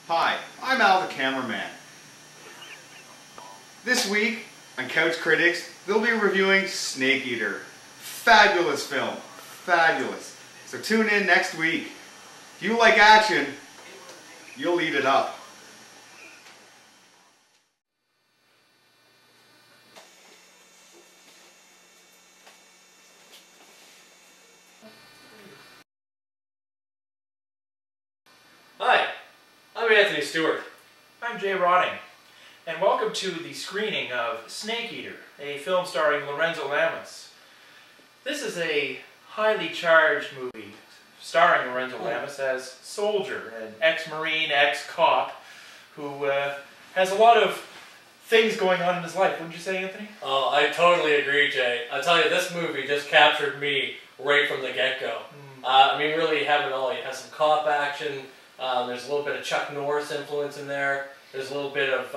Hi, I'm Al the cameraman. This week on Couch Critics, they'll be reviewing Snake Eater. Fabulous film. Fabulous. So tune in next week. If you like action, you'll eat it up. Hi, I'm Anthony Stewart. I'm Jay Rotting, and welcome to the screening of Snake Eater, a film starring Lorenzo Lamas. This is a highly charged movie starring Lorenzo Lamas as Soldier, an ex-Marine, ex-cop, who has a lot of things going on in his life. Wouldn't you say, Anthony? Oh, I totally agree, Jay. I tell you, this movie just captured me right from the get-go. I mean, really, you have it all. You have some cop action. There's a little bit of Chuck Norris influence in there. There's a little bit of,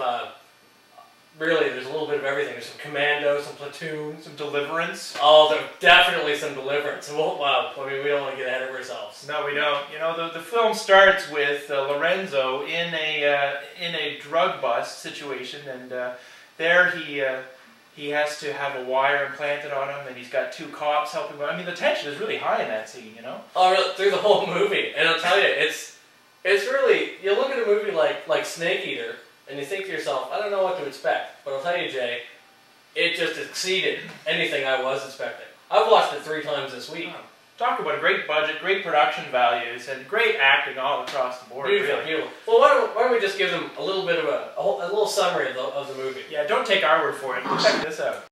there's a little bit of everything. There's some commando, some platoon, Some deliverance. Oh, there's definitely some deliverance. Well, I mean, we don't want to get ahead of ourselves. No, we don't. You know, the film starts with Lorenzo in a drug bust situation, and there he has to have a wire implanted on him, and he's got two cops helping him. I mean, the tension is really high in that scene, you know? Oh, really? Through the whole movie. And I'll tell you, it's really, you look at a movie like Snake Eater, and you think to yourself, I don't know what to expect. But I'll tell you, Jay, it just exceeded anything I was expecting. I've watched it 3 times this week. Oh. Talk about a great budget, great production values, and great acting all across the board. Beautiful, really. beautiful. Well, why don't we just give them a little bit of a little summary of the movie? Yeah, don't take our word for it. Check this out.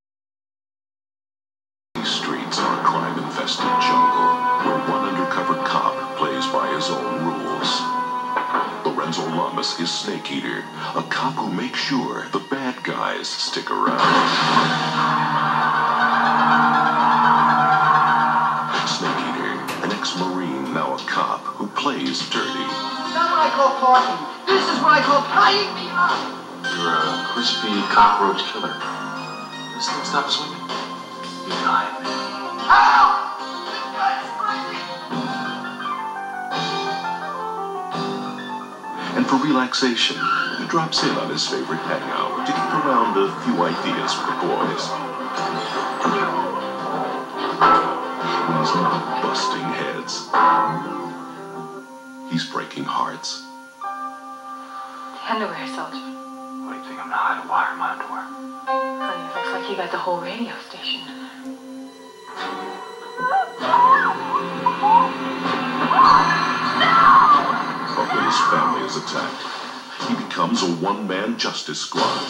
These streets are a crime-infested jungle where one undercover cop plays by his own rules. Lorenzo Lamas is Snake Eater, a cop who makes sure the bad guys stick around. Snake Eater, an ex-Marine, now a cop, who plays dirty. That's what I call parking. This is what I call tying me up. You're a crispy cockroach killer. This thing stops swimming. You die. Ow! This guy's freaking. And for relaxation, he drops in on his favorite hangout to kick around a few ideas with the boys. He's not busting heads. He's breaking hearts. The underwear, Soldier. What do you think? I'm not hiding wire in my underwear. Honey, it looks like you got the whole radio station. But when his family is attacked, he becomes a one-man justice squad.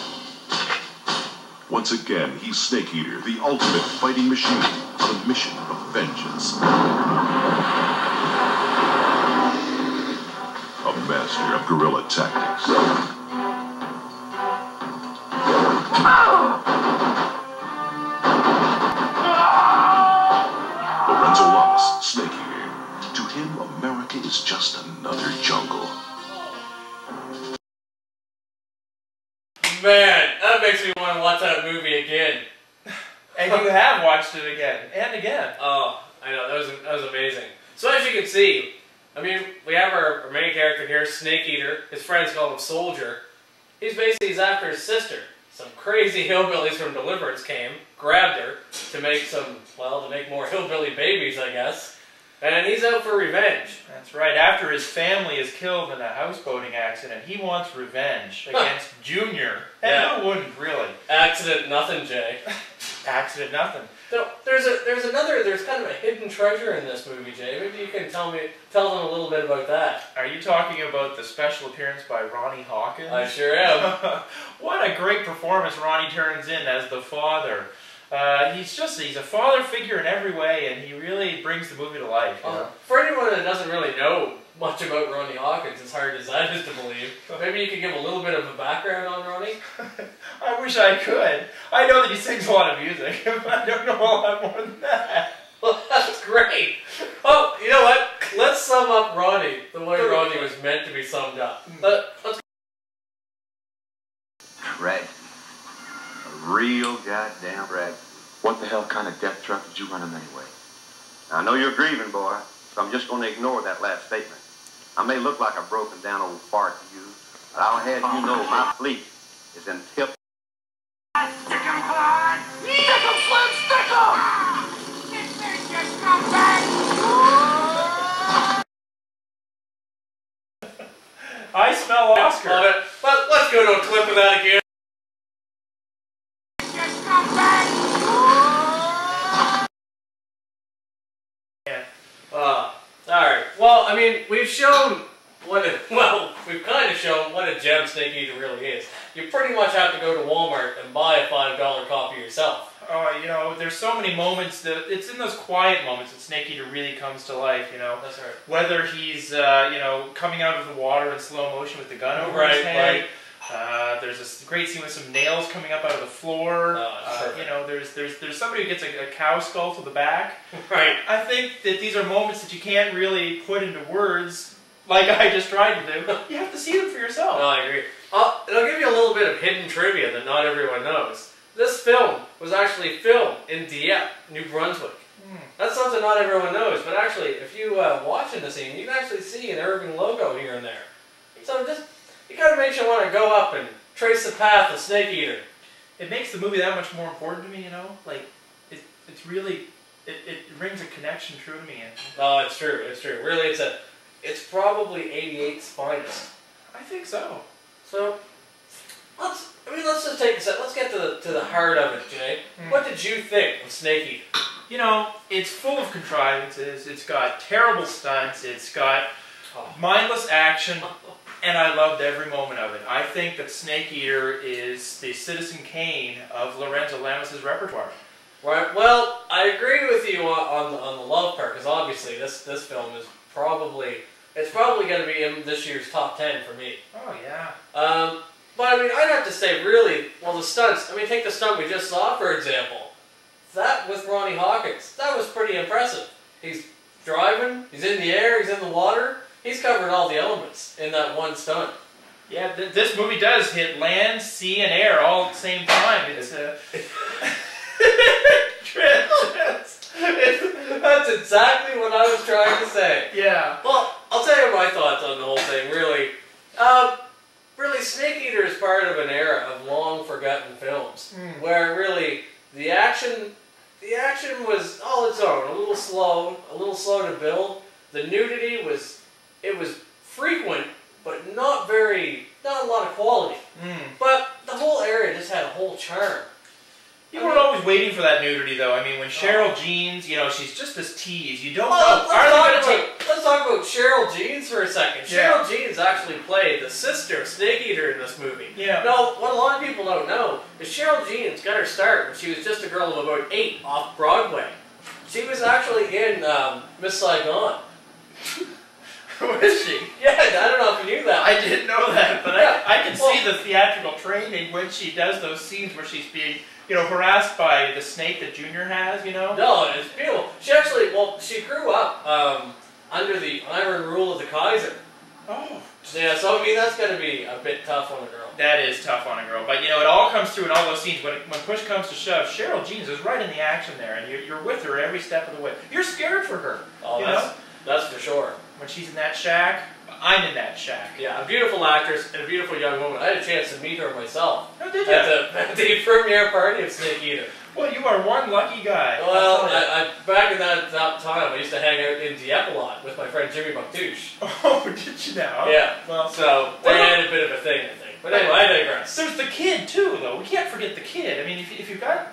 Once again, he's Snake Eater, the ultimate fighting machine on a mission of vengeance. A master of guerrilla tactics. Lorenzo Lamas, Snake Eater. To him, America is just another jungle. Man, that makes me want to watch that movie again. And you have watched it again and again. Oh, I know, that was amazing. So as you can see, I mean, we have our main character here, Snake Eater. His friends call him Soldier. He's after his sister. Some crazy hillbillies from Deliverance came, grabbed her to make more hillbilly babies, I guess. And he's out for revenge. That's right. After his family is killed in a houseboating accident, he wants revenge against Junior. And Yeah. who wouldn't, really? Accident nothing, Jay. Accident nothing. So there's kind of a hidden treasure in this movie, Jay. Maybe you can tell them a little bit about that. Are you talking about the special appearance by Ronnie Hawkins? I sure am. What a great performance Ronnie turns in as the father. He's a father figure in every way, and he really brings the movie to life. You know? For anyone that doesn't really know much about Ronnie Hawkins, as hard as that is to believe, maybe you could give a little bit of a background on Ronnie? I wish I could. I know that he sings a lot of music, but I don't know a lot more than that. Well, that's great. Oh, you know what? Let's sum up Ronnie the way Ronnie was meant to be summed up. Let's Red. A real goddamn red. What the hell kind of death trap did you run him anyway? I know you're grieving, boy, so I'm just going to ignore that last statement. I may look like a broken down old fart to you, but I'll have you know my fleet is in tip. Stick 'em, Clyde! Stick 'em, Slim, stick 'em! I smell Oscar. Love it. But let's go to a clip of that again. Alright. Well, I mean, we've shown we've kind of shown what a gem Snake Eater really is. You pretty much have to go to Walmart and buy a $5 copy yourself. You know, there's so many moments that it's in those quiet moments that Snake Eater really comes to life, you know. That's right. Whether he's, you know, coming out of the water in slow motion with the gun over his head. Right. There's this great scene with some nails coming up out of the floor. You know, there's somebody who gets a cow skull to the back. Right. I think that these are moments that you can't really put into words like I just tried to do. You have to see them for yourself. No, I agree. I'll give you a little bit of hidden trivia that not everyone knows. This film was actually filmed in Dieppe, New Brunswick. That's something not everyone knows, but actually, if you watch in the scene, you can actually see an Irving logo here and there. So it kind of makes you want to go up and trace the path of Snake Eater. It makes the movie that much more important to me, you know? Like, it's really, it rings a connection true to me. Oh, it's true, it's true. Really, it's probably 88's finest. I think so. So, let's just take a sec. Let's get to the heart of it, Jay. What did you think of Snake Eater? You know, it's full of contrivances. It's got terrible stunts. It's got mindless action. And I loved every moment of it. I think that Snake Eater is the Citizen Kane of Lorenzo Lamas' repertoire. Right. Well, I agree with you on the love part, because obviously this film is probably going to be in this year's top 10 for me. Oh yeah. But I mean, I'd have to say, really, well, the stunts. I mean, take the stunt we just saw, for example. That with Ronnie Hawkins, that was pretty impressive. He's driving. He's in the air. He's in the water. He's covered all the elements in that one stunt. Yeah, this movie does hit land, sea, and air all at the same time. It's That's exactly what I was trying to say. Yeah. Well, I'll tell you my thoughts on the whole thing, really. Really, Snake Eater is part of an era of long-forgotten films, where really the action was all its own, a little slow to build. The nudity was frequent, but not a lot of quality. But the whole area just had a whole charm. You weren't always waiting for that nudity, though. I mean, when Cheryl Jeans, you know, she's just this tease. You don't know. Let's talk about Cheryl Jeans for a second. Yeah. Cheryl Jeans actually played the sister of Snake Eater in this movie. Yeah. Now, what a lot of people don't know is Cheryl Jeans got her start when she was just a girl of about 8 off Broadway. She was actually in Miss Saigon. Where is she? Yeah, I don't know if you knew that. I didn't know that, but Yeah. I can see the theatrical training when she does those scenes where she's being, you know, harassed by the snake that Junior has, you know? No, it's beautiful. She actually, she grew up under the iron rule of the Kaiser. Oh. Yeah, so I mean, that's going to be a bit tough on a girl. That is tough on a girl, but you know, it all comes through in all those scenes. When push comes to shove, Cheryl Jeans is right in the action there, and you're with her every step of the way. You're scared for her. Oh, that's for sure. When she's in that shack, I'm in that shack. Yeah, a beautiful actress and a beautiful young woman. I had a chance to meet her myself. Oh, did you? At the premiere party of Snake Eater. Well, you are one lucky guy. Well, back in that time, I used to hang out in Dieppe a lot with my friend Jimmy Bucktouche. Oh, did you now? Yeah. Well, so they had a bit of a thing, I think. But anyway, I digress. There's the kid too, though. We can't forget the kid. I mean, if you've got...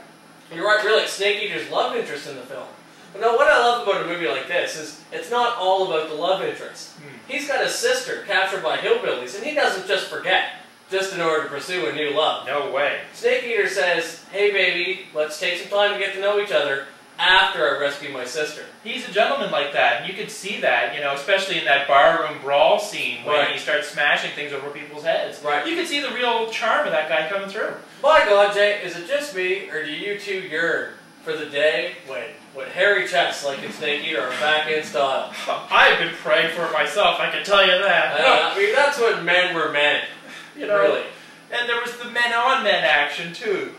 You're right, really. Snake Eater's love interest in the film. But no, what I love about a movie like this is it's not all about the love interest. He's got a sister captured by hillbillies, and he doesn't just forget, just in order to pursue a new love. No way. Snake Eater says, hey baby, let's take some time to get to know each other after I rescue my sister. He's a gentleman like that, and you can see that, you know, especially in that barroom brawl scene when he starts smashing things over people's heads. Right. You can see the real charm of that guy coming through. My God, Jay, is it just me, or do you two yearn for the day when hairy chests like in Snake Eater are back in style? I've been praying for it myself, I can tell you that. I mean, that's when men were men. You know, really. And there was the men-on-men action, too.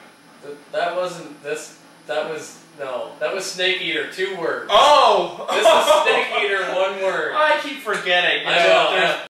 That wasn't this. That was No, that was Snake Eater, 2 words. Oh! This is Snake Eater, 1 word. I keep forgetting. I know.